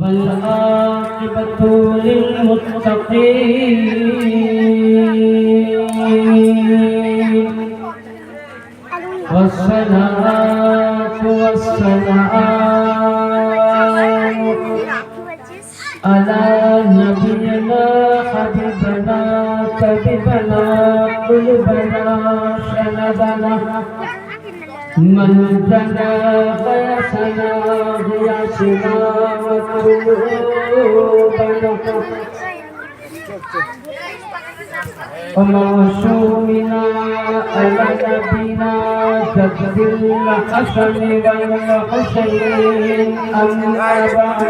والعاقبة للمتقين والصلاة والسلام على نبينا حبيبنا طبيبنا قلوبنا شنبنا من جنى فيسنا غياسنا وقلوبنا ومعصومنا على نبينا جد الحسن والحسين أما بعد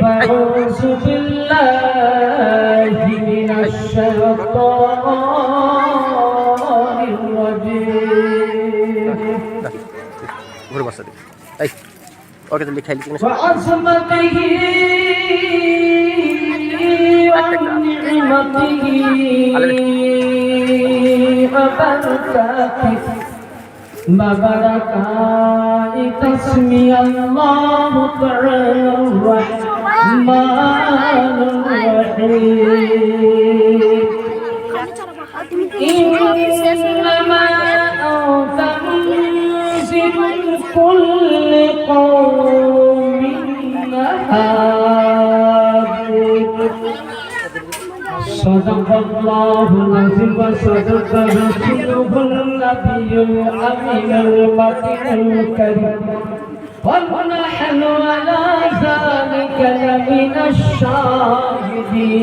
فأعوذ بالله من الشيطان الرجيم وعظمته ونعمته وبركاته وبركات اسمي الله تعالى الرحمن الرحيم إنما أنت منذر كل قوم هاد صدق الله العظيم وصدق رسوله النبي الأمين المكين الكريم ونحن على ذلك لمن الشاهدين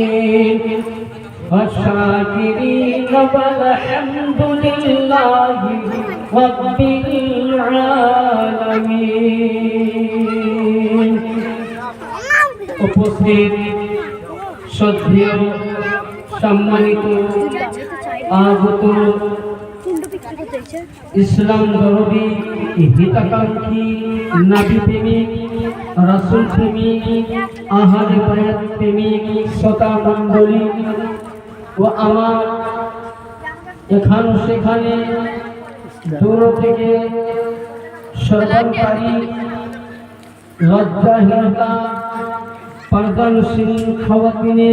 والشاكرين والحمد لله رب العالمين উপস্থিত শ্রদ্ধেয় সম্মানিত আগত ইসলাম দরদি হিতাকাঙ্ক্ষী নবী প্রেমিক রাসূল প্রেমিক আহলে বায়াত প্রেমিক শ্রোতা মণ্ডলী ও আমার এখানে সেখানে দূর থেকে সর্বকারী লজ্জাহীনতা পর্দানশীল খাওয়াতিনে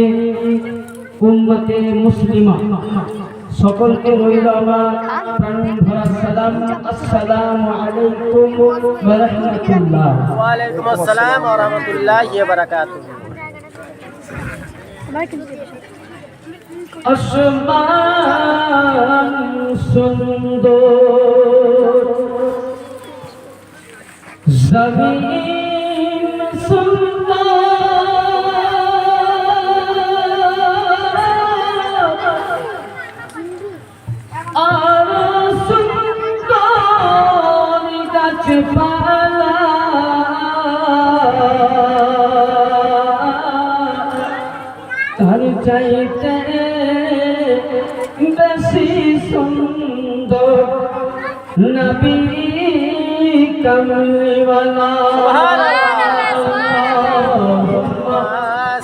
উম্মতে মুসলিমা সকলকে রইল আমার প্রাণ ভরা সালাম। আসসালামু আলাইকুম ওয়া রাহমাতুল্লাহ। ওয়া আলাইকুম আসসালাম ওয়া রাহমাতুল্লাহি ওয়া বারাকাতুহু। আসমান সুন্দর জমিন সুন্দর আর সুন্দর গাছপালা তার চাইতে বেশি সুন্দর নবী কমলিওয়ালা সুবহানাল্লাহ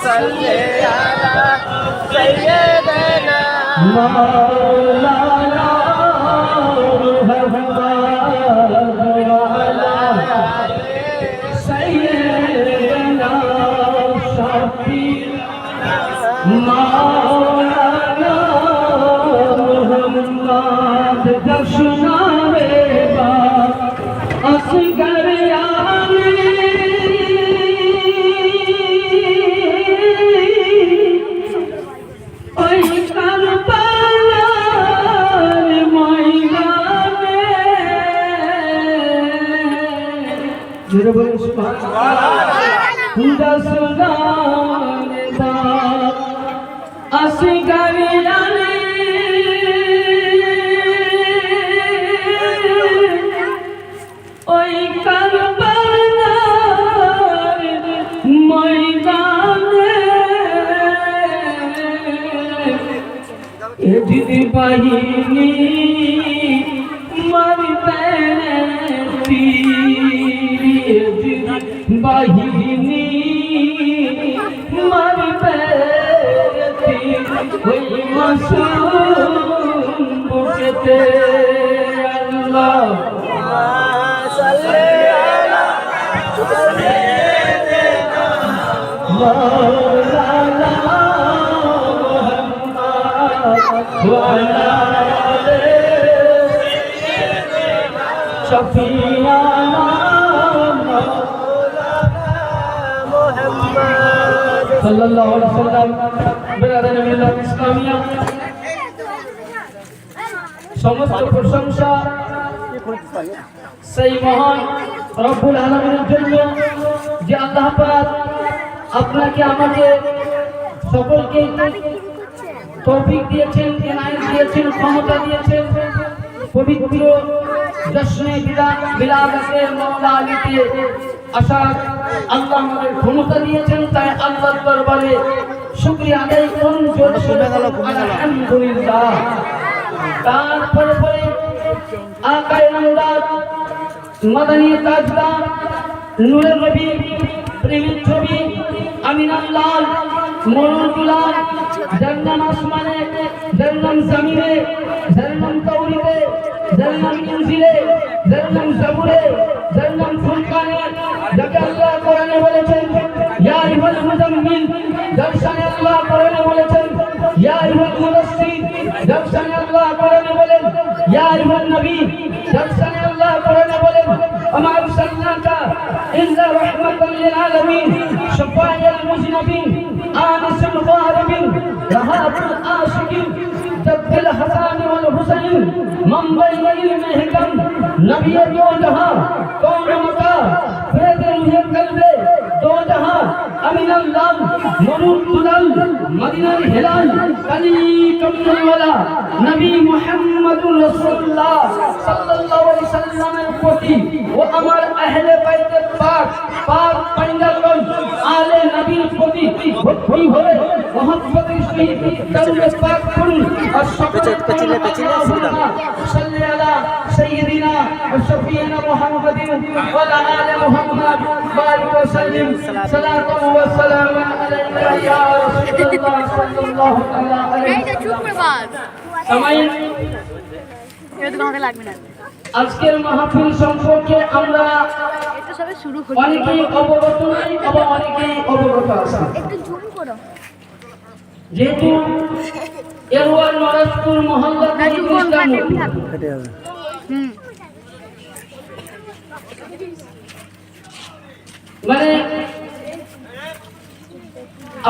সাল্লি আলা সাইয়্যিদিনা মাওলানা মুহাম্মদ ওয়া আলা সাইয়্যিদিনা শাফি'না মাওলানা মুহাম্মদ দর্শনাবে বা আসগর আলে ওই কারবালার ময়দানে জোরে বলুন সুবহানাল্লাহ দর্শনাবে বা আসগর আলে ওই কারবালার ময়দানে এজিদি বাহিনী মারবে এজিদি বাহিনী মারবে ওই মাসুম বুকেতে আল্লাহ مولانا محمد وعلى شفيعنا صلى الله عليه وسلم برادر মিল্লাত ইসলামিয়া সমস্ত প্রশংসা সেই মহান রব্বুল আলামিনের জন্য যে আল্লাহ পাক আপনাকে আমাকে সকলকে তৌফিক দিয়েছেন, ইনায়েত দিয়েছেন, ক্ষমতা দিয়েছেন পবিত্র জশ্নে বিলাদতে মাওলা আলীতে আসার আল্লাহ আমাদের ক্ষমতা দিয়েছেন। তাই আল্লাহর দরবারে শুকরিয়া আদায় করুন। আলহামদুলিল্লাহ। তারপরে আকায়ে নামদার মাদানী তাজদার নূরের নবী প্রেমের ছবি আমিনাল্লাহ মরুদুলাল জান্নাম আসমানে জান্নাম জামিনে জান্নাম তাওরিতে জান্নাম ইনজিলে জান্নাম জাবুরে জান্নাম ফুরকানে যাকে আল্লাহ কোরআনে বলেছেন ইয়া আইয়ুহাল মুজাম্মিল, দর্শনে আল্লাহ কোরআনে বলেছেন ইয়া আইয়ুহাল মুদাসসির, দর্শনে আল্লাহ কোরআনে বলেন ইয়া আইয়ুহান নবী, দর্শনে আল্লাহ কোরআনে বলেন ওমা আরসালনাকা ইল্লা রাহমাতাল লিল আলামিন, শাফায়াল মুজনিবিন, আনিসুল গারিবিন, রাহাতুল আশিকিন, তব্বিল হাসান ওয়াল হুসাইন, মামবাইল ইলমে হিকম, নবী দো জাহান কওন মাকা ফেদে রুহে কলবে দো জাহান আমিনাল্লাহ মরুদুলাল মদিনার হিলাল কালী কমলওয়ালা নবী মুহাম্মদুর রাসূলুল্লাহ সাল্লাল্লাহু আলাইহি সাল্লামের প্রতি ও আমার আহলে বাইতের পাক পাক পাঞ্জাগণ আলে নবীর প্রতি ভক্তি হয়ে মহব্বতের সহিত দরুদ পাক করুন। আর সকলে সাল্লি আলা সাইয়্যিদিনা ওয়া শাফিঈনা মুহাম্মাদিন ওয়া আলা আলি মুহাম্মাদ বারিক ওয়া সাল্লিম সালাতান ওয়া সালামান আলাইকা ইয়া রাসূলুল্লাহ সাল্লাল্লাহু আলাইহি ওয়াসাল্লাম। আজকের মাহফিল সম্পর্কে আমরা অনেকেই অবগত নই, আবার অনেকেই অবগত আছে। যেহেতু এরওয়ার নরাজপুর মহল্লা মানে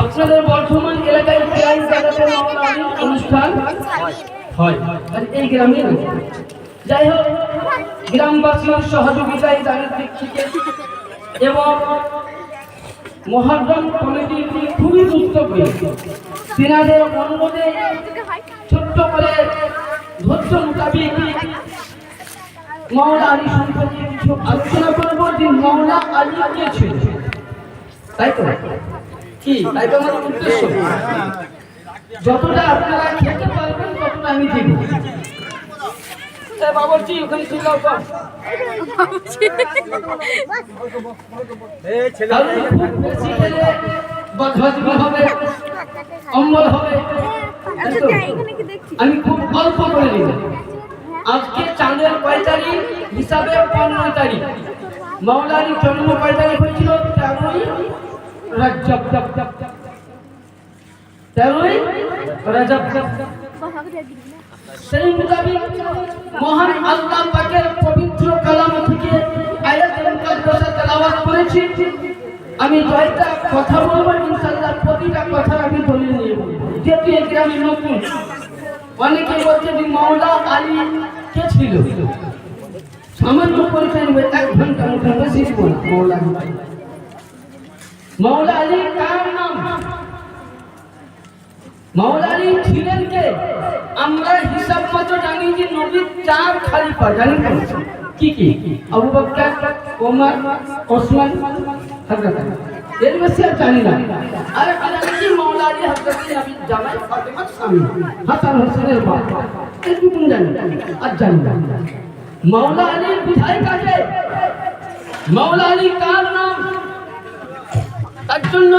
আপনাদের বর্ধমান এলাকায় প্রায় জায়গাতে মাওলানা আলীর অনুষ্ঠান হয়, এই গ্রামে। যাই হোক, গ্রামবাসীর সহযোগিতায় দানের দিক থেকে এবং মহাজন কমিটির খুবই উদ্যোগ হয়েছে। তিনাদের অনুরোধে ছোট্ট করে ধৈর্য মোতাবিক মাওলানা আলী সম্পর্কে কিছু আলোচনা করব যে মাওলানা আলী কে ছিল। তাই তো কি? তাই তো আমাদের উদ্দেশ্য। যতটা আপনারা খেতে পারবেন ততটা আমি দেব। বাবুজি ওখানে ছিল অম্বল হবে। আমি খুব অল্প করে নিব। আজকে চাঁদের 5 তারিখ হিসাবে 15 তারিখ। মাওলানা আলীর জন্ম 5 তারিখ হয়েছিল 13ই রজব। 13ই রজব। সেই মোতাবেক মহান আল্লাহ পাকের পবিত্র কালাম থেকে আয়াত মুকাদ্দাসা তেলাওয়াত করেছি। আমি জয়টা কথা বলবো ইনশাআল্লাহ, প্রতিটা কথা আমি দলিল নিয়ে বলবো। যেহেতু এই গ্রামে নতুন, অনেকে বলছে যে মাওলানা আলী কে ছিল। সামান্য পরিচয় নেবে, 1 ঘন্টা মতো বেশি বল। মাওলানা আলী কার নাম? মাওলানা আলী ছিলেন কে? আমরা হিসাব মতো জানি যে নবীর 4 খলিফা। জানি কি কি? আবু বকর, ওমর, ওসমান, হযরত আলী। এর বেশি আর জানি না। আর জানি যে মাওলানা আলী হযরত নবীর জামাই ফাতেমার স্বামী, হাসান হোসেনের বাপ। এটুকু জানি, আর জানি না। মাওলানা আলীর বিধায় কাকে? মাওলানা আলী কার নাম? তার জন্য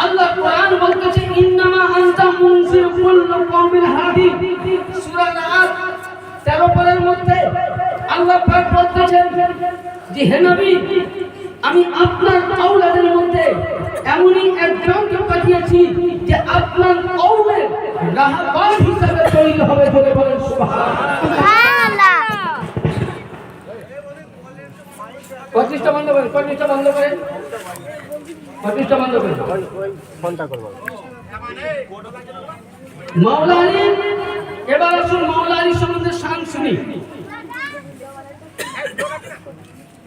আল্লাহ কোরআন বলতেছে ইন্নামা আনতা মুনজির কুল্লু কওমিন হাদি। সূরা নাস 13 পরের মধ্যে আল্লাহ পাক বলতেছেন যে হে নবী, আমি আপনার আওলাদের মধ্যে এমনই একজনকে পাঠিয়েছি যে আপনার কওমের রাহবার হিসেবে তৈরি হবে বলে বলেন সুবহানাল্লাহ। প্রতিষ্ঠা বন্ধ করেন, প্রতিষ্ঠা বন্ধ করেন, প্রতিষ্ঠা বন্ধ করেন। ফোনটা করবো। মাওলা আলী, এবার আসুন মাওলা আলী সম্বন্ধে শান শুনি।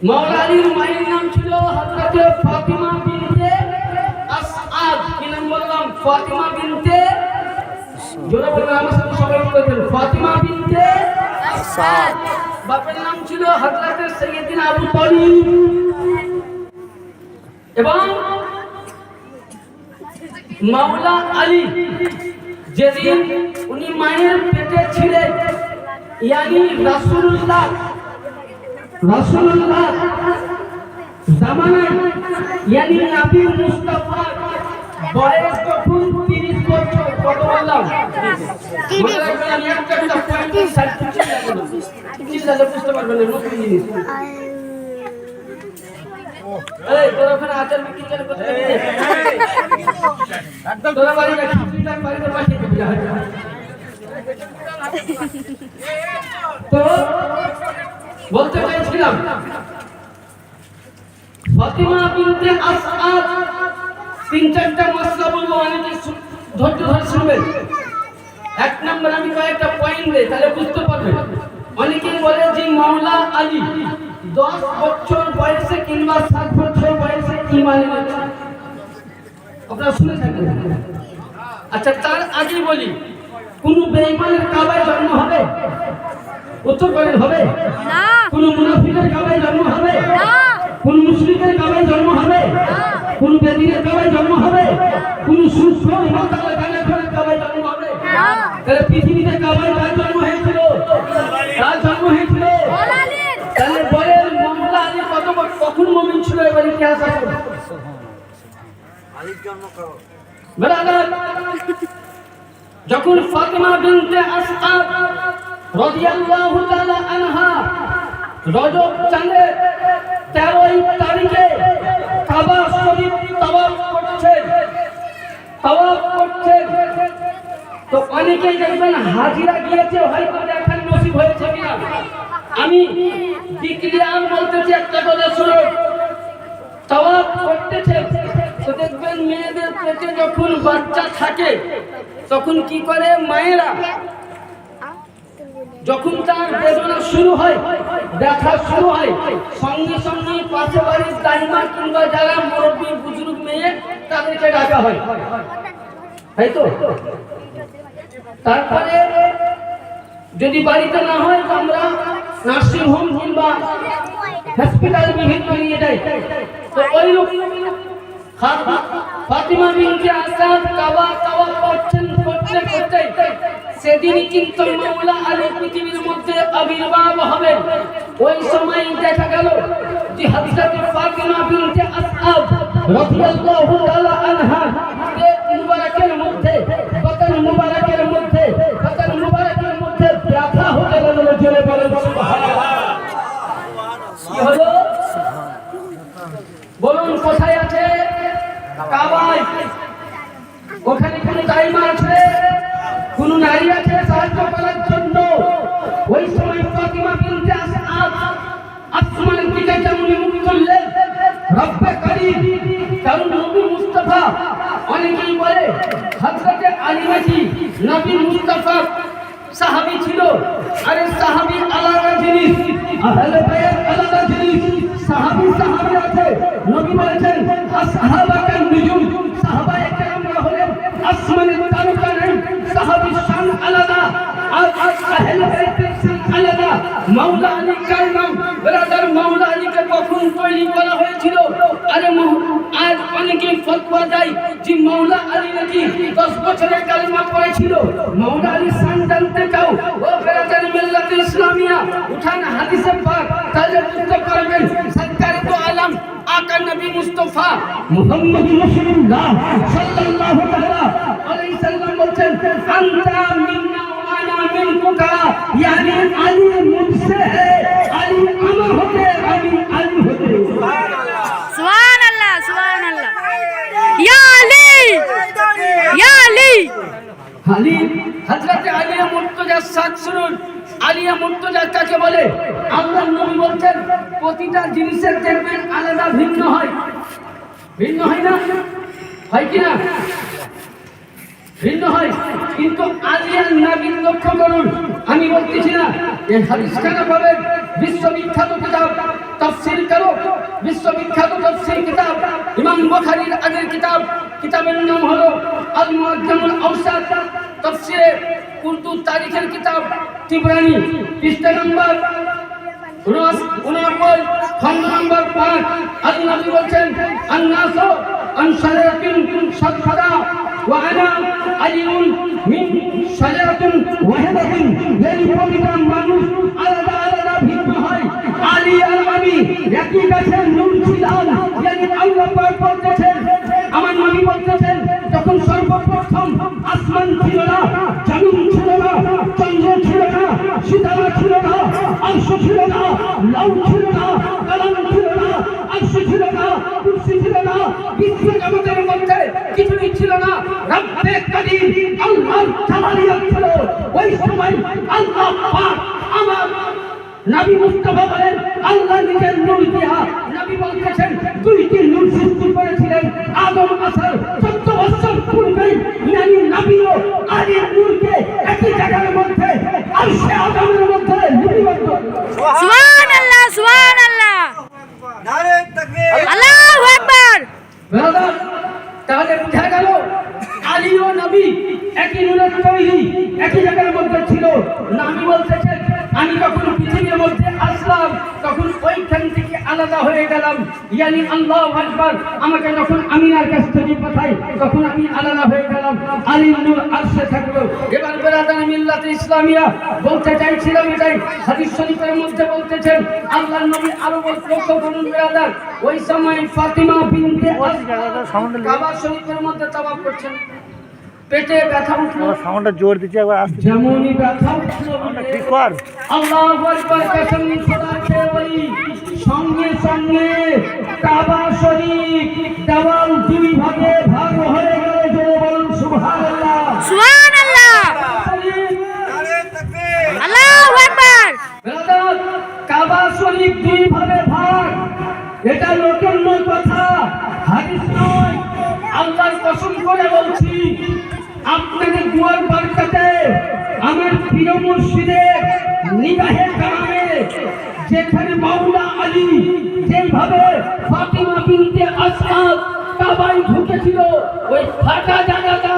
মাওলা আলীর মায়ের নাম ছিল হযরতে ফাতিমা বিনতে আসআদ। কি নাম বললাম? ফাতিমা বিনতে, জোরে বলবেন আমার সাথে সবাই বলবেন, ফাতিমা বিনতে আসআদ। বাপের নাম ছিল হযরতে সাইয়্যিদিনা আবু তালিব। এবং মাওলা আলী যেদিন উনি মায়ের পেটে ছিলেন, ইয়ানি রাসূলুল্লাহ জামানায়, ইয়ানি নবী মুস্তাফা বয়স যখন 30 বছর, কত বললাম? আমি একটা পয়েন্ট বুঝতে পারবেন না, নতুন জিনিস। এই তোরা ওখানে আচার বিক্রি করে করতে একদম তোরা বাড়ি রাখি, তার বাড়িতে পাঠিয়ে দিবি। তো বলতে চাইছিলাম, ফাতিমা বিনতে আসআদ, 3-4টা মাসলা বলবো, অনেকে ধৈর্য ধরে শুনবেন। এক নম্বর আমি কয়েকটা পয়েন্ট দেই, তাহলে বুঝতে পারবেন। অনেকেই বলে যে মাওলা আলী 10 বছর বয়সে কিংবা 7 বছর বয়সে ঈমান এনেছেন, আপনারা শুনে থাকেন। আচ্ছা, তার আগে বলি, কোন বেঈমানের কাবায় জন্ম হবে? উত্তর করেন, হবে না। কোন মুনাফিকের কাবায় জন্ম হবে? না। কোন মুশরিকের কাবায় জন্ম হবে? না। কোন বেদিনের কাবায় জন্ম হবে? কোন সুস্থ মাতালের কাবায় জন্ম হবে? না। তাহলে পৃথিবীতে কাবায় কার জন্ম হয়েছিল? কার জন্ম হয়েছিল? মাওলা আলীর। তাহলে বলেন মাওলা আলী কখন মুমিন ছিল? এবার ইতিহাস আছে। আলীর জন্ম করো ব্রাদার। যখন ফাতিমা বিনতে আসআদ রাদিয়াল্লাহু তাআলা আনহা রজব চাঁদের 13 তারিখে কাবা শরীফ তাওয়াফ করছেন, তো অনেকেই দেখবেন হাজিরা গিয়েছে, হয়তো দেখার নসিব হয়েছে কিনা। আমি ডিক্লিয়ার বলতেছি, একটা কথা শুনুন। তাওয়াফ করতেছে, তো দেখবেন মেয়েদের পেটে যখন বাচ্চা থাকে তখন কি করে মায়েরা, যখন তার বেদনা শুরু হয়, ব্যথা শুরু হয়, সঙ্গে সঙ্গে পাশে বাড়ির দাইমা কিংবা যারা মুরব্বী বুজুর্গ মেয়ে তাদেরকে ডাকা হয়, তাই তো? তারপরে যদি বাড়িতে না হয় তো আমরা নার্সিং হোম কিংবা হসপিটাল বিভিন্ন নিয়ে যাই। তো ওই লোক ফাতিমা বিনতে আসআদ কাবা তাওয়াফ করতে সেদিনই কিন্তু মাওলা আলী পৃথিবীর মধ্যে আবির্ভাব হবে। ওই সময় দেখা গেল যে হযরত ফাতিমা বিনতে আসআদ রাদিয়াল্লাহু তাআলা আনহা মুবারকের মধ্যে, বদন মুবারকের মধ্যে ব্যথা হতে লাগলো। জোরে বলেন সুবহানাল্লাহ। কি হলো বলুন? কোথায় আছে? কাবায়। ওখানে কোন দাইমা আছে? কোন নারী আছে সাহায্য করার জন্য? ওই সময় ফাতিমা বিনতে আসআদ আসমানের দিকে যেমন মুখ তুললেন, রব্বে করিম, কারণ নবী মুস্তাফা, অনেকেই বলে হযরত আলী নাকি নবী মুস্তাফা সাহাবী ছিল। আরে সাহাবী আলাদা জিনিস, আহলে বায়াত আলাদা জিনিস। সাহাবী আছে, নবী বলেছেন আসহাবাকান নিজুম, সাহাবায়ে কেরামরা হলেন আসমানের তারকা নেই। সাহাবীর শান আলাদা, আর আহলে বায়াতের শান আলাদা। মাওলা আলী কার নাম? ব্রাদার, মাওলা আলীকে কখন তৈরি করা হয়েছিল? আরে আজ অনেকে ফতোয়া দেয় যে মাওলা আলী নাকি 10 বছরে কালিমা পড়েছিল। মাওলা আলীর শান জানতে চাও? ও ব্রাদার মিল্লাত ইসলামিয়া, উঠান হাদিসে পাক, তাহলে বুঝতে পারবেন। সরকারে তো আলম আকা নবী মুস্তাফা মুহাম্মদ রাসূলুল্লাহ সাল্লাল্লাহু তাআলা আলাইহি সাল্লাম বলেন, আনতা মিন্না ওয়া আনা মিনকা, यानी আলী মুঝসে है, আলী আমা হতে, আমি আলী হতে। সুবহানাল্লাহ। ইয়া আলী ইয়া আলী আলী হযরতে আলিয়া মুর্তজার সাথ শুনুন। আলিয়া মুর্তজা কাকে বলে? আল্লাহর নবী বলছেন প্রতিটা জিনিসের দেখবেন আলাদা ভিন্ন হয়। ভিন্ন হয় না? হয় কি না? ভিন্ন হয়। কিন্তু আলিয়ার নাবির লক্ষ্য করুন। আমি বলতেছি না এই হাদিস খানা পাবেন বিশ্ববিখ্যাত কিতাব তাফসীর করো, বিশ্ববিখ্যাত তাফসীর কিতাব ইমাম বুখারীর আগের কিতাব, কিতাবের নাম হলো আল মুআজ্জামুল আওসাত, তাফসীরে উর্দু তারিখের কিতাব তিবরানি, পৃষ্ঠা নম্বর 89 খণ্ড নম্বর 5। আল্লাহ নবী বলছেন আন-নাসু আন শাজারাতিন শাদফাদা ওয়া আনা আলিউন মিন শাজারাতিন ওয়াহিদাতিন। এই প্রতিটা মানুষ আলাদা আলাদা ভিন্ন হয়। আলী আর আমি একই গাছের নূর ছিলাম। yani আল্লাহ পাক বলতেছেন, আমার নবী বলতেছেন যখন সর্বপ্রথম আসমান ছিল না, জমিন ছিল না, চন্দ্র ছিল না, সিতারা ছিল না, আরশ ছিল না, লাউ ছিল না, কালাম ছিল না, আরশ ছিল না, কুরসি ছিল না, বিশ্ব জগতের মধ্যে কিছুই ছিল না। রব্বে কাদির আল্লাহর জালালিয়াত ছিল। ওই সময় আল্লাহ পাক আমার নবী মুস্তাফা বলেন আল্লাহ নিজের নূর দিয়া নবী বলতেছেন দুইটি নূর সৃষ্টি করেছিলেন আদম আসার 14 বছর পূর্বে। yani নবীও আলীর নূরকে একই জায়গার মধ্যে আরশে আদমের মধ্যে লিপিবদ্ধ। সুবহানাল্লাহ সুবহানাল্লাহ নারে তাকবীর আল্লাহু আকবার। ব্রাদার, তাহলে বুঝা গেল আলী ও নবী একই নূরের তৈরি, একই জায়গার মধ্যে ছিল। নবী বলতেছেন আমি যখন পৃথিবীর মধ্যে আসলাম তখন ওইখান থেকে আলাদা হয়ে গেলাম। yani আল্লাহু আকবার। আমাকে যখন আমিনার কাছ থেকে পাঠাই তখন আমি আলাদা হয়ে গেলাম। আলীর নূর আরশে থাকলো। এবার বেরাদার মিল্লাত ইসলামিয়া বলতে চাইছিলাম এটাই। হাদিস শরীফের মধ্যে বলতেছেন আল্লাহর নবী আরো লক্ষ্য করুন বেরাদার, ওই সময় ফাতিমা বিনতে কাবা শরীফের মধ্যে তাওয়াফ করছেন। পেটে ব্যথা উঠলো, সাউন্ডটা জোর দিচ্ছে একবার আসতে যেমনই ব্যথা উঠলো ঠিক কর। আল্লাহু আকবার কসম খোদা কে বলি, সঙ্গে সঙ্গে কাবা শরীফ দেওয়াল দুই ভাগে ভাগ হয়ে গেল। জোরে বলুন সুবহানাল্লাহ সুবহানাল্লাহ নারে তাকবীর আল্লাহু আকবার। ব্রাদার, কাবা শরীফ দুই ভাগে ভাগ, এটা লোকের নয় কথা, হাদিস নয়। আল্লাহর কসম করে বলছি আপনাদের দুয়ার বারকাতে আমার প্রিয় মুর্শিদে নিগাহে কারামে যেখানে মাওলা আলী যেভাবে ফাতিমা বিনতে আসাদ কাবায় ঢুকেছিল ওই ফাটা জায়গাটা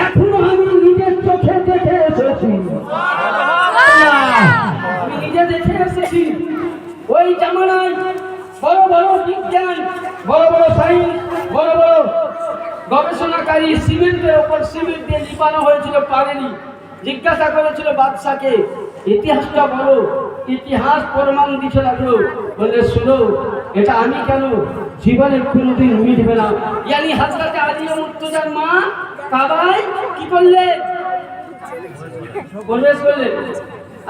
এখনো আমি নিজের চোখে দেখে এসেছি। আমি নিজে দেখে এসেছি। ওই জামানায় বড় বড় বিজ্ঞান, বড় বড় সায়েন্স, বড় বড় গবেষণাকারী সিমেন্টের ওপর সিমেন্ট দিয়ে লিপানো হয়েছিল, পারেনি। জিজ্ঞাসা করেছিল বাদশাকে ইতিহাসটা বলো, ইতিহাস প্রমাণ দিতে লাগলো। বললে শুনো, এটা আমি কেন জীবনে কোনোদিন মিটবে না। yani হযরত আলী মুর্তজার মা কাবায় কি করলে? প্রবেশ করলে।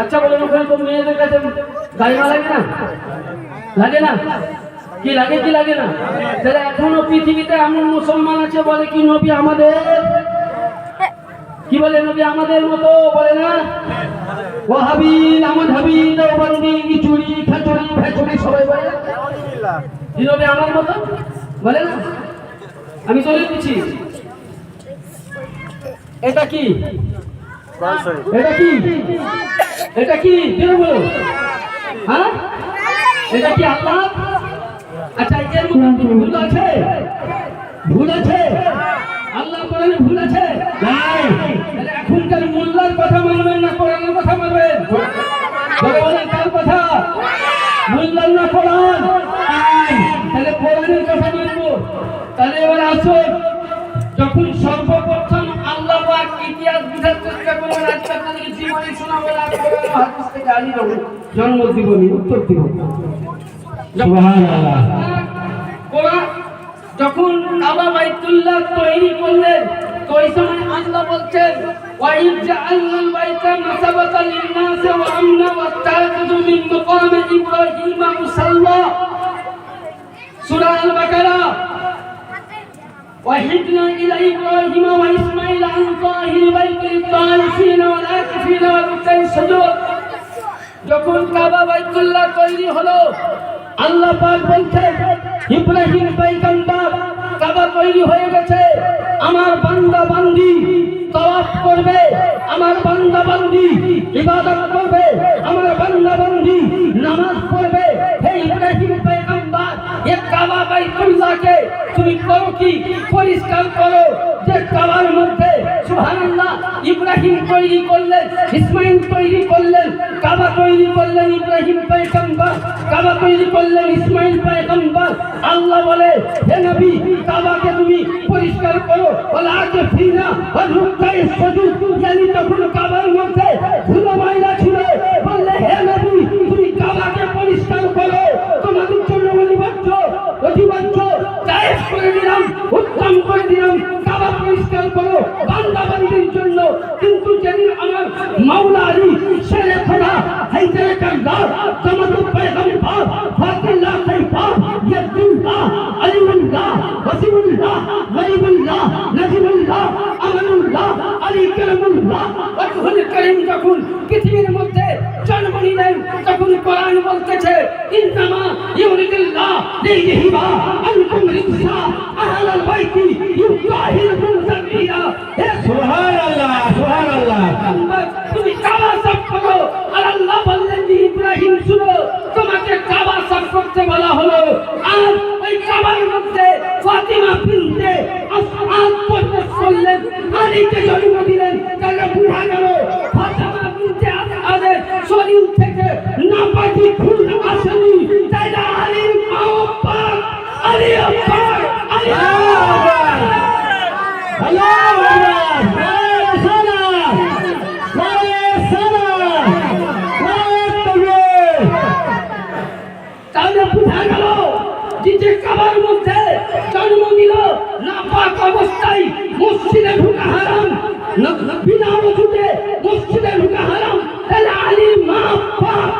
আচ্ছা বলুন, ওখানে তো মেয়েদের কাছে গালিমা লাগে না? লাগে না? কি লাগে কি লাগে না? তাহলে এখনো পৃথিবীতে এমন মুসলমান আছে বলে কি নবী আমাদের, কি বলে নবী আমাদের মতো বলে না? ওয়াহাবি, আমদহাবি, দেওবন্দি, চুরি, খাচুরি, ভেচুরি সবাই বলে কি নবী আমার মতো বলে না? আমি চলে দিচ্ছি। এটা কি? এটা কি? এটা কি? বলো বলো। হ্যাঁ, এটা কি আল্লাহ? আচ্ছা, এর মধ্যে ভুল আছে? ভুল আছে? আল্লাহ কোরআনে ভুল আছে? নাই। তাহলে এখনকার মোল্লার কথা মানবেন না কোরআনের কথা মানবেন? বলেন কার কথা? মোল্লার না কোরআন? নাই। তাহলে কোরআনের কথা মানবো। তাহলে এবার আসুন, যখন সর্বপ্রথম আল্লাহ পাক ইতিহাস বুঝার চেষ্টা করলেন, আজকে আপনাদেরকে জীবনী শোনাবো না, কোরআন হাদিস থেকে আলী জন্ম জীবনী উত্তর দিব। সুবহানাল্লাহ। কোরআন যখন কাবা বাইতুল্লাহ তৈরি করলেন তো এই সময় আল্লাহ বলছেন ওয়াইদ জাআলনাল বাইতা মাসাবাতাল লিন-নাস ওয়া আমনা ওয়াত্তাখাযু মিন মাকামি ইব্রাহিম মুসাল্লা। সূরা আল বাকারা وحدنا إلى إبراهيم وإسماعيل عن طاهر بيت الطائفين والعاكفين والركع السجود যখন কাবা বাইতুল্লাহ তৈরি হলো আল্লাহ পাক বলছেন ইব্রাহিম পয়গম্বর কাবা তৈরি হয়ে গেছে আমার বান্দা বান্দি তাওয়াফ করবে আমার বান্দা বান্দি ইবাদত করবে আমার বান্দা বান্দি নামাজ পড়বে হে ইব্রাহিম পয়গম্বর এই কাবা বাইতুল্লাহকে তুমি করো কি পরিষ্কার করো যে কাবার মধ্যে সুবহানাল্লাহ ইব্রাহিম তৈরি করলেন ইসমাইল তৈরি করলেন কাবা তৈরি করলেন ইব্রাহিম পয়গম্বর কাবা তৈরি করলেন ইসমাইল পয়গম্বর আল্লাহ বলে হে নবী কাবাকে তুমি পরিষ্কার করো ওয়ালা আকিফিনা ওয়া রুকআই সুজুদ yani তখন কাবার মধ্যে ধুলো ময়লা ছিল বললে হে নবী তুমি কাবাকে পরিষ্কার করো তোমাদের জন্য অনিবার্য জায়েজ করে দিলাম উত্তম করে দিলাম কাবা পরিষ্কার করো বান্দা বান্দির জন্য কিন্তু যেদিন আমার মাওলা আলী শেরে খোদা হাইদারে কারদার জামাতুল পয়গম্বর ফাতিল্লাহ সাইফা ইয়াদুল্লাহ আলিউল্লাহ ওয়াসিউল্লাহ গরিবুল্লাহ নাজিবুল্লাহ আমানুল্লাহ আলী কালামুল্লাহ ওয়াজহুল করিম যখন পৃথিবীর মধ্যে জন্ম নিলেন তখন কোরআন বলতেছে ইন্নামা ইউরিদুল্লাহ লিইহিবা আনকুম রিজসা আহলাল বাইতি ইউতাহিরুকুম তাকবীরা হে সুবহানাল্লাহ সুবহানাল্লাহ তুমি কাবা সাফ করো আর আল্লাহ বললেন যে ইব্রাহিম শুনো তোমাকে কাবা সাফ করতে বলা হলো আর ওই কাবার মধ্যে ফাতিমা বিনতে আসআদ প্রবেশ করলেন আলীকে জন্ম দিলেন তাহলে বুঝা গেল ফাতিমা বিনতে আসআদের শরীর থেকে নাপাকি ফুল আসেনি তাই না আলীর মা পাক আলী পাক আলী আল্লাহু আকবার তাহলে বুঝা গেল যে কাবার মধ্যে জন্ম নিল নাপাক অবস্থায় মসজিদে ঢোকা হারাম বিনা ওযুতে মসজিদে ঢোকা হারাম তাহলে আলীর মা পাক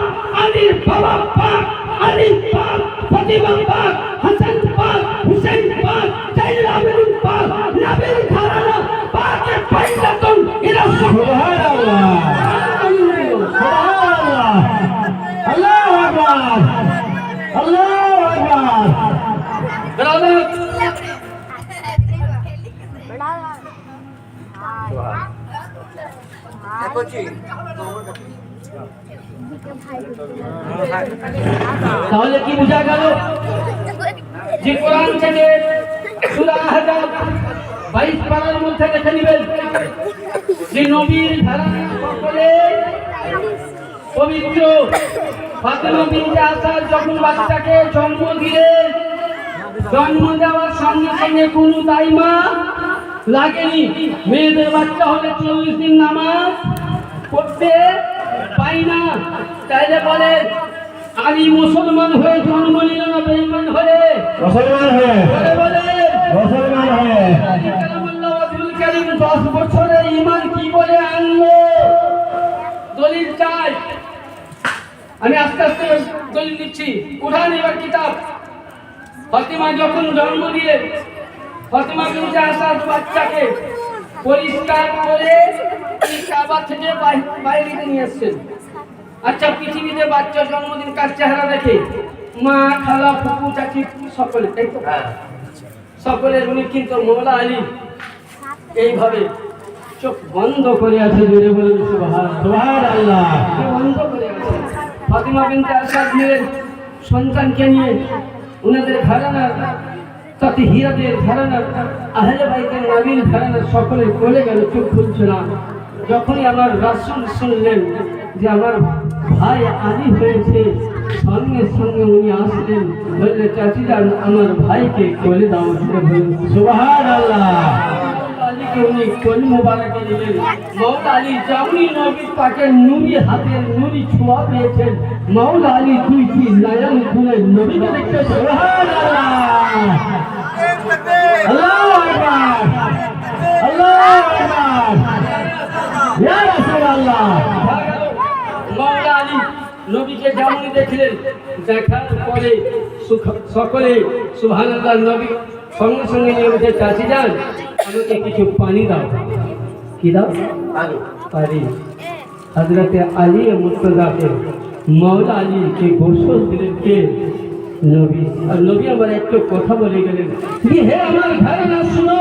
আলীর বাবা পাক আলী পাক ফাতিমা পাক হাসান পাক হুসাইন পাক জাইনুল আবেদিন পাক নবীর ঘরানা পাকে পয়লাতুন ইলা সুবহানাল্লাহ সুবহানাল্লাহ আল্লাহু আকবার আল্লাহু আকবার ব্রাদার তাহলে কি বোঝা গেল যে কোরআন থেকে সূরা আহজাব 22 পারার মধ্যে দেখে নেবেন যে নবীর ঘরানা সকলে পবিত্র ফাতিমা বিনতে আসাদ যখন বাচ্চাকে জন্ম দিলেন জন্ম দেওয়ার সঙ্গে সঙ্গে কোনো দাইমা লাগেনি মেয়েদের বাচ্চা হলে 40 দিন নামাজ পড়তে পাই না তাইলে বলে আলী মুসলমান হয়ে জন্ম নিল না বেঈমান হয়ে মুসলমান হয়ে বলে মুসলমান হয়ে কালামুল্লাহ আব্দুল কারীম 10 বছরে ঈমান কি বলে আনলো দলিল চাই আমি আস্তে আস্তে দলিল দিচ্ছি উঠান এবার কিতাব ফাতিমা যখন জন্ম দিলেন ফাতিমা বিনতে আসাদ বাচ্চাকে পরিষ্কার করে কাবা থেকে বাইরে নিয়ে আসছেন আচ্ছা পৃথিবীতে বাচ্চা জন্মদিন কার চেহারা দেখে মা খালা ফুপু চাচি সকলে তাই তো সকলের উনি কিন্তু মওলা আলী এইভাবে চোখ বন্ধ করে আছে জোরে বলে সুবহানাল্লাহ বন্ধ করে আছে ফাতিমা বিনতে আসাদ নিলেন সন্তানকে নিয়ে উনাদের ঘরানা তাতে হীরাদের ঘরানা আহলে বাইতের নবীর ঘরানা সকলে চলে গেল চোখ খুলছে না যখনই আমার রাসূল শুনলেন যে আমার ভাই আলী হয়েছে সঙ্গে সঙ্গে উনি আসলেন বললে চাচিরা আমার ভাইকে কোলে দাও সুবহানাল্লাহ আলীকে উনি কোল মোবারকে দিলেন মওলা আলী যেমনি নবী পাকের নূরি হাতের নূরি ছোঁয়া পেয়েছেন মওলা আলী দুইটি নয়ন খুলে নবীকে দেখতে সুবহানাল্লাহ আল্লাহু আকবার আল্লাহু আকবার ইয়া রাসূলুল্লাহ মওলা আলী নবীকে যেমনি দেখলেন দেখার পরে সকলে সুবহানাল্লাহ নবী সঙ্গে সঙ্গে নিয়ে বলছে চাচি যান আমাকে কিছু পানি দাও। কি দাও? পানি। হযরত আলী মুর্তজাকে মৌলা আলীকে গোসল দিলেন কে? নবী। আর নবী আমার একটু কথা বলে গেলেন, হে আমার ধারণা শুনো,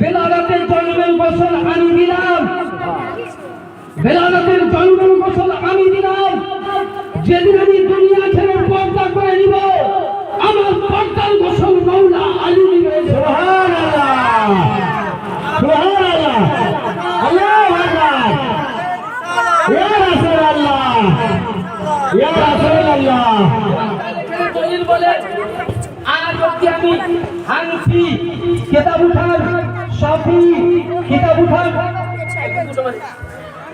বেলালাতের জন্মের গোসল আমি দিলাম, বেলালাতের জন্মের গোসল আমি দিলাম। যেদিন আমি দুনিয়া ছেড়ে পর্দা করে নিব, আমার পর্দার গোসল মৌলা আলী দিবে। সুবহানাল্লাহ, সুবহানাল্লাহ, আল্লাহু আকবার, ইয়া রাসূলুল্লাহ, ইয়া রাসূলুল্লাহ। দলিল বলে আর অবধি আমি হানফি কিতাব উঠান, শাফি কিতাব উঠান,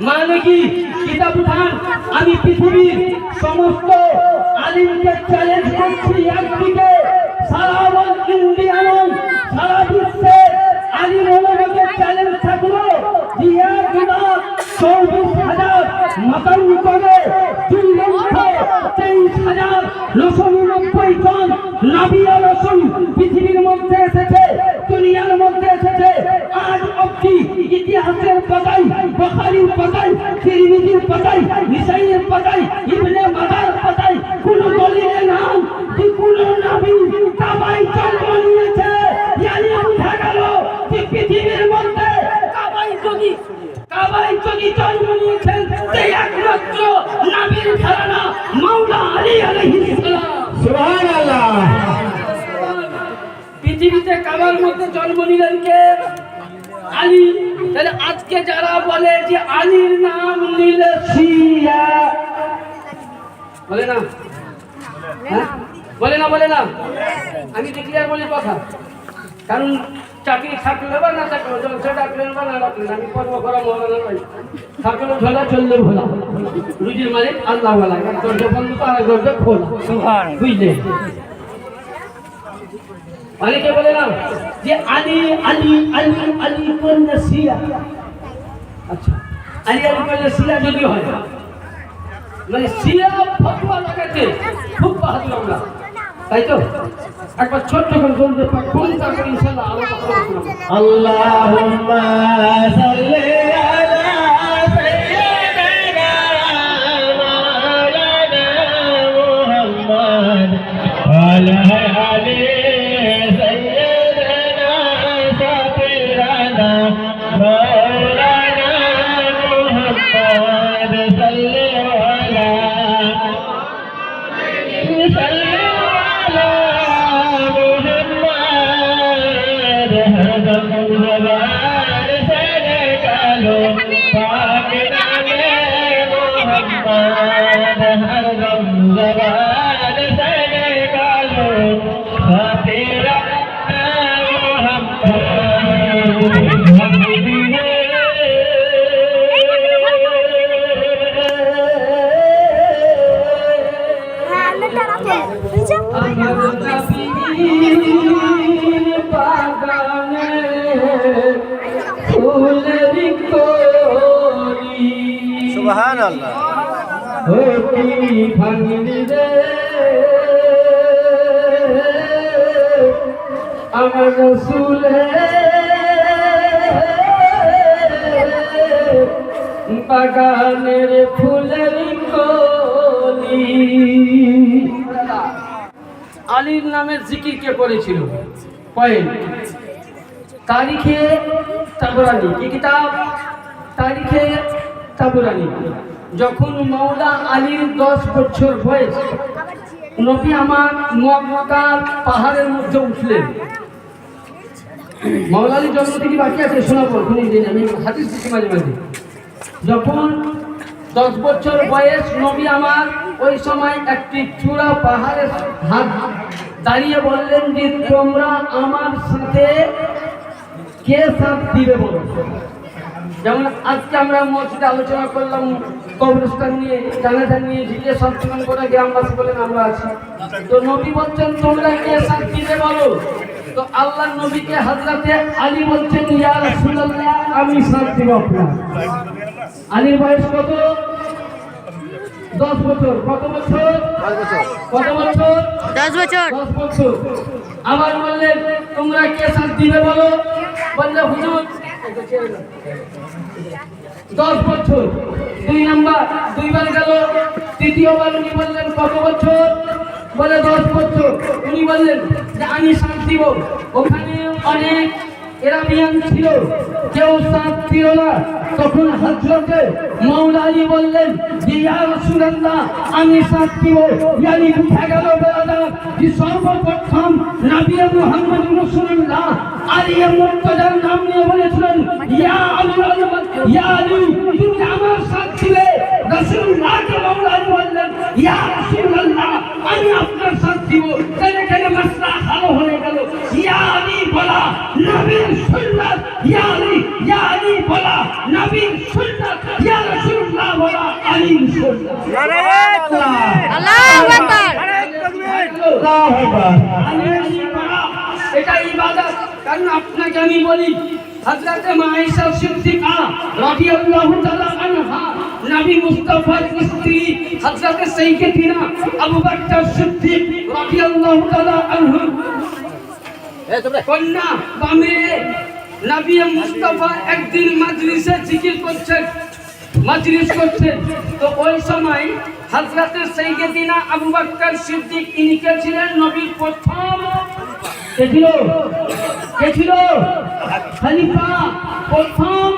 মালিকি কিতাব উঠান, আমি পৃথিবীর সমস্ত আলিমকে চ্যালেঞ্জ করছি। একদিকে সারা ইন্ডিয়ান সারা বিশ্বে আলিম ওলামাকে চ্যালেঞ্জ থাকলো, 1,24,000 মাতান করে 2,23,999 জন নবী ও রাসূল পৃথিবীর মধ্যে এসেছে, দুনিয়ার মধ্যে এসেছে। আজ অবধি ইতিহাসের পাতায়, বুখারীর পাতায়, তিরমিজির পাতায়, নিসাইয়ের পাতায়, ইবনে মাজার পাতায় কোন দলিলে নাম যে কোন নবী কাবায় জন্ম নিয়েছে। জানি বোঝা গেল যে পৃথিবীর মধ্যে কাবায় যদি জন্ম নিয়েছেন সেই একমাত্র নবীর ঘরানা মাওলা আলী আলাইহিস সালাম। সুবহানাল্লাহ। পৃথিবীতে কাবার মধ্যে জন্ম নিলেন কে? আলী। তাহলে আজকে যারা বলে যে আলীর নাম নিলে শিয়া, বলে না? হ্যাঁ? বলে না? বলে না? আমি ডিক্লেয়ার বলি কথা, কারণ চাকরি থাকলে বা না থাকলে, জলসা ডাকলেন বা না ডাকলেন, আমি কর্ম করা মৌলানা নই। থাকলে ঝোলা, চললে ভোলা, রুজির মালিক আল্লাহ ওয়ালা। দরজা বন্ধ তো আর দরজা খোলা, বুঝলে? অনেকে বলে না যে আলী আলী আলী আলী করলে শিয়া। আচ্ছা, আলী আলী করলে শিয়া যদি হয়, মানে শিয়া ফতোয়া লাগাতে খুব বাহাদুর আমরা, তাই তো? একবার ছোট্ট করে বলতে কোন তারপর ইনশাআল্লাহ আলাদা করে শোনাবো। আল্লাহুম্মা সাল্লি আলা সাইয়্যিদিনা মাওলানা মুহাম্মদ ওয়া আলা আলি সাইয়্যিদিনা সাফিরানা মাওলানা মুহাম্মদ সাল্লি আলা সুবহানাল্লাহ। আমার রাসূল বাগানের ফুলের কলি। আলীর নামের জিকির কে করেছিল? পয়েন্ট তারিখে তাবরানি। কি কিতাব? তারিখে তাবরানি। যখন মৌলা আলীর 10 বছর বয়স, নবী আমার মক্কার পাহাড়ের মধ্যে উঠলেন। মৌলা আলীর জন্ম থেকে বাকি আছে, শোনাবো, শুনে দিন, আমি হাদিস দিচ্ছি মাঝে মাঝে। যখন 10 বছর বয়স নবী আমার, ওই সময় একটি চূড়া পাহাড়ের হাত দাঁড়িয়ে বললেন যে তোমরা আমার সাথে কে সাথ দিবে বলো। যেমন আজকে আমরা মসজিদে আলোচনা করলাম কবরস্থান নিয়ে, জানাজা নিয়ে, যে সচেতন করে গ্রামবাসী বলেন আমরা আছি। তো নবী বলছেন তোমরা কে সাথ দিবে বলো। তো আল্লাহ নবীকে হযরতে আলী বলছেন ইয়া রাসূলুল্লাহ আমি সাথ দিব আপনার। আলীর বয়স কত? 10 বছর। কত বছর? 10 বছর। কত বছর? 10 বছর। 10 বছর। আবার বললেন তোমরা কে সাথ দিবে বলো, বললে হুজুর 10 বছর। 2 নাম্বার, 2 বার গেল, তৃতীয়বার উনি বললেন কত বছর, বলে 10 বছর। উনি বললেন যে আমি সাথ দিব। ওখানে অনেক এরাবিয়ান ছিল, কেউ সাথ দিল না। তখন হযরতে মাওলা আলী বললেন যে ইয়া রাসূলুল্লাহ আমি সাথ দিব। ইয়ানি উঠে গেল বেলাদা যে সর্বপ্রথম নবী মুহাম্মদ রাসূলুল্লাহ আলী মুর্তজার নাম নিয়ে বলেছিলেন ইয়া আলী ইয়া আলী তুমি আমার সাথ দিবে। রাসূলুল্লাহকে মাওলা আলী বললেন ইয়া রাসূলুল্লাহ আমি আপনার সাথ দিব। এখানে মাসলা ভালো হয়ে গেল। ইয়া আলী বলা নবীর সুন্নাত, ইয়া আলী বলা নবীর সুন্নাত, ইয়া রাসূলুল্লাহ বলা আলীর সুন্নাত। আল্লাহু আকবার। এটা ইবাদত। কারণ আপনাকে আমি বলি হযরতে আয়েশা সিদ্দিকা রাদিয়াল্লাহু তাআলা আনহা নবী মুস্তাফার স্ত্রী হযরতে সাইয়্যিদিনা আবু বকর সিদ্দিক রাদিয়াল্লাহু তাআলা আনহু কন্যা বামে নবী মুস্তাফা একদিন মজলিসে জিকির করছেন, মজলিস করছেন। তো ওই সময় হযরতে সাইয়্যিদিনা আবু বকর সিদ্দিক ইনি কে ছিলেন নবীর প্রথম কে ছিল খলিফা, প্রথম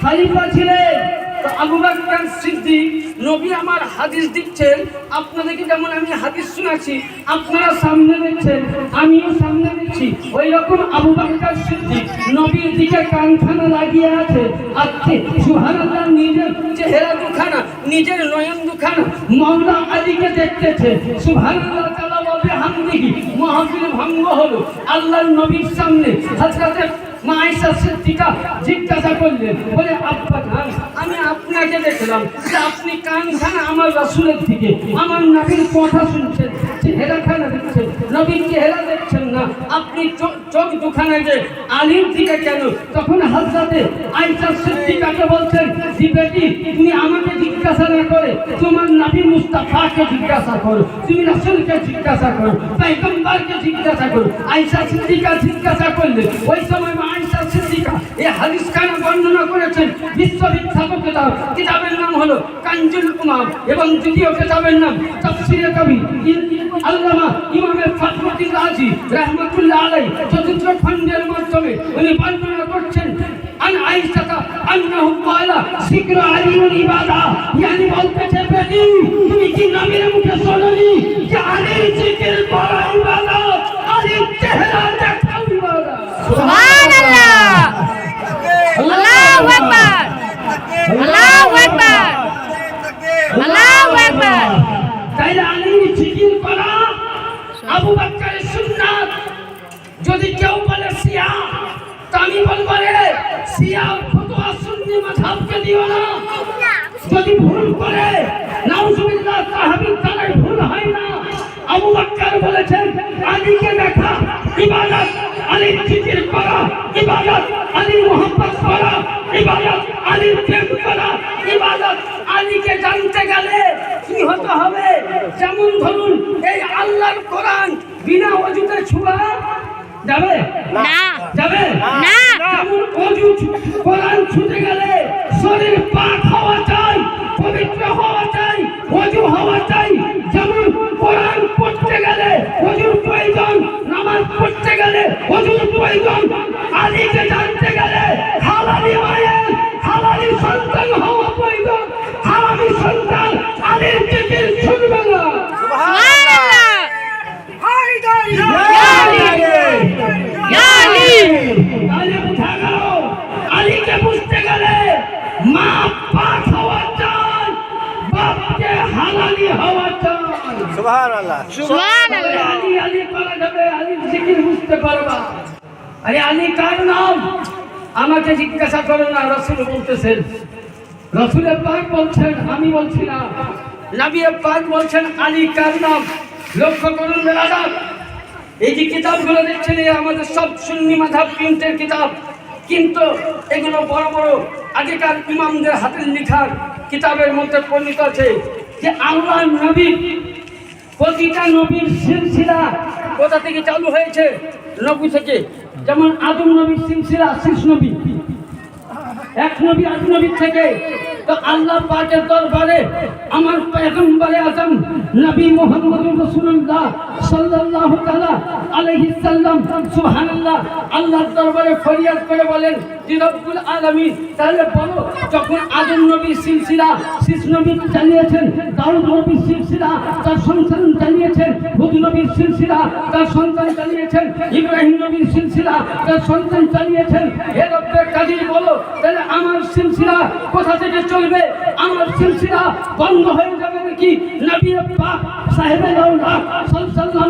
খলিফা ছিলেন। তো আবু বকর সিদ্দিক নবী আমার হাদিস দিচ্ছেন, আপনাদেরকে যেমন আমি হাদিস শোনাচ্ছি আপনারা সামনে দেখছেন, আমিও সামনে দেখছি। ওই রকম আবু বকর সিদ্দিক নবীর দিকে কানখানা লাগিয়ে আছে। আজকে সুবহানাল্লাহ নিজের চেহারা দুখানা, নিজের নয়ন দুখানা মাওলা আলীকে দেখতেছে। সুবহানাল্লাহ তাআলা বলবে হামদিহি মাহফিল ভঙ্গ হলো। আল্লাহর নবীর সামনে হযরতে আয়েশা সিদ্দিকা জিজ্ঞাসা করলেন, বলে আব্বা জান আমি আপনাকে দেখলাম যে আপনি কানখানা আমার রাসূলের দিকে, আমার নবীর কথা শুনছেন, চেহারাখানা দেখছেন, নবীর চেহারা দেখছেন না, আপনি চোখ দুখানা যে আলীর দিকে কেন? তখন হযরতে আয়েশা সিদ্দিকাকে বলছেন যে বেটি তুমি আমাকে জিজ্ঞাসা না করে তোমার নবী মুস্তাফাকে জিজ্ঞাসা করো, তুমি রাসূলকে জিজ্ঞাসা করো, পয়গম্বরকে জিজ্ঞাসা করো। আয়েশা সিদ্দিকা জিজ্ঞাসা করলেন। ওই সময় আয়েশা সিদ্দিকা এই হাদিস খানা বর্ণনা করেছেন বিশ্ববিখ্যাত কিতাব, কিতাবের নাম হলো কানজুল উমাম এবং দ্বিতীয় কিতাবের নাম তাফসীরে কবির আল্লামা ইমাম ফখরুদ্দিন রাজি রাহমাতুল্লাহ আলাইহি চতুর্থ খণ্ডের মাধ্যমে উনি বর্ণনা করছেন আন আয়েশা আন্নাহু ক্বালা যিকরু আলীর ইবাদা, yani বলতেছে বেটি তুমি কি নবীর মুখে শুননি যে আলীর জিকির করা ইবাদত, আলীর চেহারা দেখা ইবাদত। সুবহানাল্লাহ। আল্লাহু আকবার। আল্লাহু আকবার। আল্লাহু আকবার। তাইলে আলীর জিকির করা আবু বকরের সুন্নাত। যদি কেউ বলে শিয়া তো আমি বলবো রে শিয়া ফতোয়া সুন্নি মাযহাবকে দিও না। যদি ভুল করে নাউজুবিল্লাহ সাহাবী তারাই ভুল হয় না। আবু বকর বলেছেন আলীকে দেখা ইবাদত, আলীর জিকির করা ইবাদত, আলীর মোহাব্বত করা ইবাদত, আলীর প্রেম করা ইবাদত। আলীকে জানতে গেলে কি হতে হবে? যেমন ধরুন এই আল্লাহর কোরআন বিনা ওযুতে ছোঁয়া যাবে না, যাবে না। যেমন ওযু কোরআন ছুঁতে গেলে শরীর পাক হওয়া চাই, পবিত্র হওয়া চাই, ওযু হওয়া চাই। যেমন কোরআন পড়তে গেলে ওযুর প্রয়োজন, নামাজ পড়তে গেলে ওযুর প্রয়োজন। আলীকে জানতে গেলে হালালি মায়ের হালালি সন্তান হওয়া প্রয়োজন। হারামি সন্তান আলীর জিকির শুনবে না। সুবহানাল্লাহ। আলীকে বুঝতে গেলে মা পাক হওয়া চাই, বাপকে হালালি হওয়া চাই। সুবহানাল্লাহ। সুবহানাল্লাহ। আলী আলী করা যাবে, আলীর জিকির বুঝতে পারবা। আরে আলী কার নাম আমাকে জিজ্ঞাসা করো না, রাসূল বলতেছেন, রাসূলের পাক বলছেন, আমি বলছি না। নবী পাক বলছেন আলী কার নাম। লক্ষ্য করুন বেরাদার, এই যে কিতাবগুলো দেখছেন এই আমাদের সব সুন্নি মাযহাব প্রিন্টের কিতাব, কিন্তু এগুলো বড় বড় আগেকার ইমামদের হাতের লেখার কিতাবের মধ্যে বর্ণিত আছে যে আল্লাহর নবী প্রতিটা নবীর সিলসিলা কোথা থেকে চালু হয়েছে? নবী থেকে। যেমন আদম নবীর সিলসিলা শেষ নবী, এক নবী আদি নবীর থেকে। তো আল্লাহ পাকের দরবারে আমার পয়গম্বরে আযম নবী মুহাম্মদুর রাসূলুল্লাহ সাল্লাল্লাহু তাআলা আলাইহি সাল্লাম সুবহানাল্লাহ আল্লাহর দরবারে ফরিয়াদ করে বলেন যে রব্বুল আলামিন, তাহলে বলো, যখন আদম নবীর সিলসিলা শেষ নবী চালিয়েছেন, দাউদ নবীর সিলসিলা তার সন্তান চালিয়েছেন, হুদ নবীর সিলসিলা তার সন্তান চালিয়েছেন, ইব্রাহিম নবীর সিলসিলা তার সন্তান চালিয়েছেন, হে রব্বে কাদির বলো, তাহলে আমার সিলসিলা কোথা থেকে চলবে? আমার সিলসিলা বন্ধ হয়ে যাবে নাকি? নবী পাক সাহেবে আল্লাহ সাল্লাল্লাহু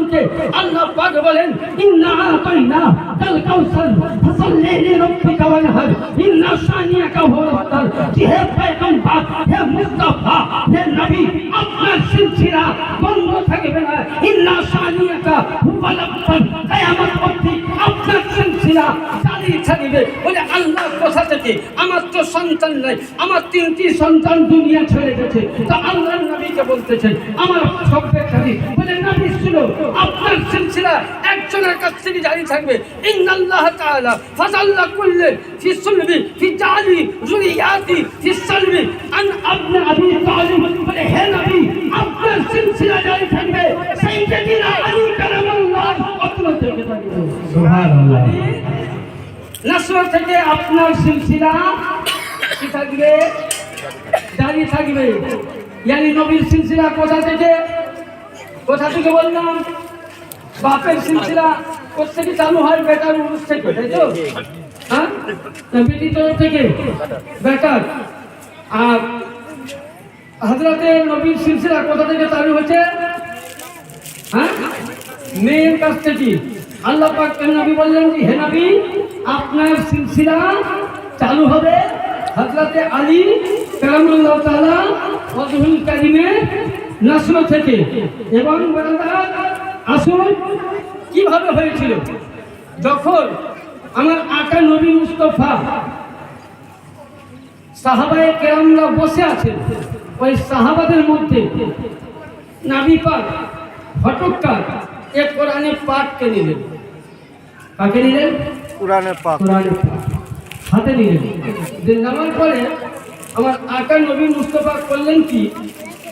আল্লাহ পাক বলেন ইন্না আতাইনা কাল কাউসার ফাসাল্লি লিরাব্বিকা ওয়ানহার ইন্না শানিয়াকা হুয়াল আবতার। হে পয়গম্বর, হে মুস্তাফা, হে নবী, আপনার সিলসিলা বন্ধ থাকবে না। ইন্না শানিয়াকা হুয়াল আবতার, কিয়ামত অবধি আপনার সিলসিলা চালিয়ে থাকবে। বলে আল্লাহ কোথা থেকে? আমার তো সন্তান নাই, আমার 3টি সন্তান দুনিয়া ছেড়ে গেছে। তো আল্লাহর নবীকে বলতেছেন আমার সবের কাছে বলে নবী শুনো, আপনার সিলসিলা একজনের কাছ থেকে জারি থাকবে। ইন্নাল্লাহ তাআলা ফাযাল্লা কুল্লি ফি সুলবি ফি জালি যুরিয়াতি ফি সালবি আন আবনা আবি তালিব। বলে হে নবী, আপনার সিলসিলা জারি থাকবে সাইয়্যিদিনা আলী কারামাল্লাহ ওয়াজহু থেকে থাকবে। সুবহানাল্লাহ। নসর থেকে আপনার সিলসিলা কি থাকবে? জারি থাকবে। ইয়ানি নবীর সিলসিলা কোথা থেকে? কোথা থেকে বললাম? বাপের সিলসিলা কোথা চালু হয়? বেটার উরুস থেকে, তাই তো? হ্যাঁ, বেটি তরফ থেকে বেটার। আর হযরতে নবীর সিলসিলা কোথা থেকে চালু হয়েছে? হ্যাঁ, মেয়ের কাছ থেকে। আল্লাহ পাক নবী বললেন যে হে নবী, আপনার সিলসিলা চালু হবে হযরতে আলী কারামাল্লাহু তাআলা ওয়াজহুল কারীমের নসল থেকে। এবং আসল কিভাবে হয়েছিল? যখন আমার আকা নবী মুস্তাফা সাহাবায়ে কেরামরা বসে আছেন, ওই সাহাবাদের মধ্যে নবী পাক হঠাৎ এক কোরআনে পাঠকে নিলেন। কাকে নিলেন? কোরআনের পাক। কোরআনের পাক হাতে নিলেন। নেওয়ার পরে আমার আকা নবী মুস্তাফা করলেন কি,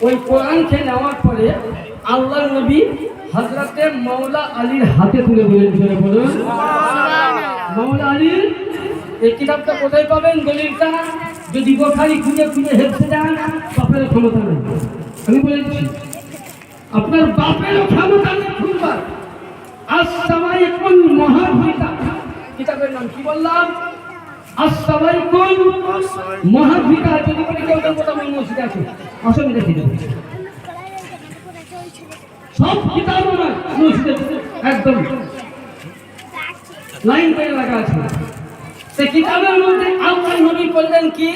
ওই কোরআনকে নেওয়ার পরে আল্লাহ নবী হযরতে মাওলা আলীর হাতে তুলে দিলেন। জোরে বলুন মাওলা আলীর। এই কিতাবটা কোথায় পাবেন? দলিলটা যদি বুখারী খুঁজে খুঁজে হেঁটে যান, বাপের ক্ষমতা নেই। আমি বলে দিচ্ছি, আপনার বাপের ক্ষমতা নেই খুলবার। আস-সামাইকুল মুহাদ্দিসা কিতাবের নাম কি বললাম? আস-সামাইকুল মুহাদ্দিসা। যদি বলি কেউ কেউ কথা আমি মসজিদে আছে, আসলে দেখি দেব সব কিতাব আমার মসজিদে একদম লাইন করে লাগা আছে। সে কিতাবের মধ্যে আল্লাহর নবী বললেন কি,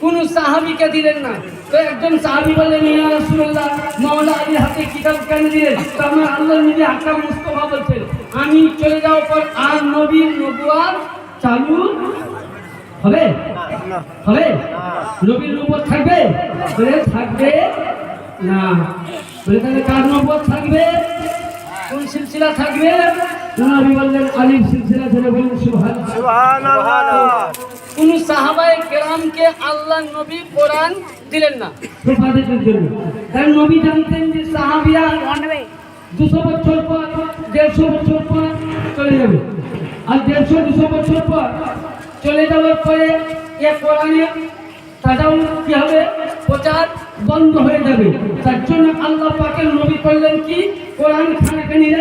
কোন সাহাবীকে দিলেন না। তো একজন সাহাবী বললেন ইয়া রাসূলুল্লাহ, মাওলা আলীর হাতে কিতাব কেন দিলেন? তো আমার আল্লাহর নবী আকা মুস্তাফা বলছেন আমি চলে যাওয়ার পর আর নবীর নবুয়ত চালু হবে? হবে? নবীর নবুয়ত থাকবে? বলে থাকবে না। বলে তাহলে কার নবুয়ত থাকবে? কোন সিলসিলা থাকবে? নবী বললেন আলীর সিলসিলা। ধরে বলেন সুবহানাল্লাহ। সুবহানাল্লাহ। কোন সাহাবায়ে কেরামকে আল্লাহ নবী কোরআন দিলেন না হেফাজতের জন্য। কারণ নবী জানতেন যে সাহাবিয়া 200 বছর পর 150 বছর পর চলে যাবে। আর 150-200 বছর পর চলে যাওয়ার পরে এ কোরআনে তাজাও কি হবে? প্রচার বন্ধ হয়ে যাবে। তার জন্য আল্লাহ পাকের নবী করলেন কি, কোরআন খানাকে নিলেন।